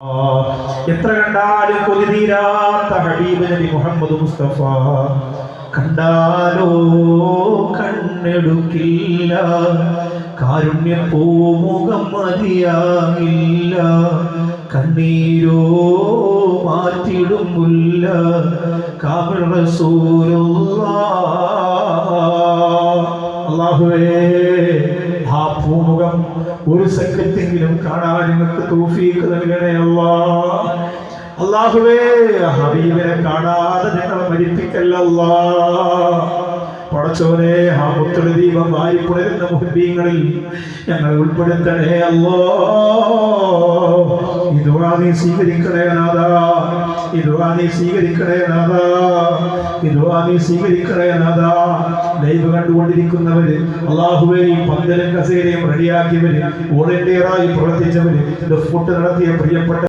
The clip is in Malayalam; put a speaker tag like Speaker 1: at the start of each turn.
Speaker 1: എത്ര കണ്ടാലും കൊതി തീരാത്ത ഹബീബ് നബി മുഹമ്മദ് മുസ്തഫ കണ്ടാലോ കണ്ണെടുക്കില്ല, കാരുണ്യ പൂമുഖം മതിയാകില്ല, കണ്ണീരോ മാറ്റിടുമില്ല കാമിൽ റസൂലുള്ളാഹ്. അല്ലാഹുവേ, ആ പൂമുഖം ഒരു സെക്കൻഡെങ്കിലും കാണാൻ നിങ്ങൾക്ക് തൗഫീഖ് നൽകണേ അല്ലാഹ്. അല്ലാഹുവേ, ഹബീബിനെ കാണാതെ ഞങ്ങളെ മരിപ്പിക്കല്ല അല്ലാഹ്. പടച്ചോനെ, ആ മുത്തുള്ള ദീപം വാരി പുണരുന്ന മുഹബ്ബീങ്ങളിൽ ഞങ്ങൾ ഉൾപ്പെടുത്തണേ അല്ലാഹ്. ഈ ദുആ നീ സ്വീകരിക്കണേ നാഥാ, ഈ ദുആ നീ സ്വീകരിക്കണേ നാഥാ, ഈ ദുആ നീ സ്വീകരിക്കണേ നാഥാ. ലൈവ് കണ്ടുകൊണ്ടിരിക്കുന്നവര്, അല്ലാഹുവേ, ഈ പന്തലും കസേരയും റെഡിയാക്കിയവര്, വോളണ്ടിയറായി പ്രവർത്തിച്ചവര്, ഫുഡ് നടത്തിയ പ്രിയപ്പെട്ട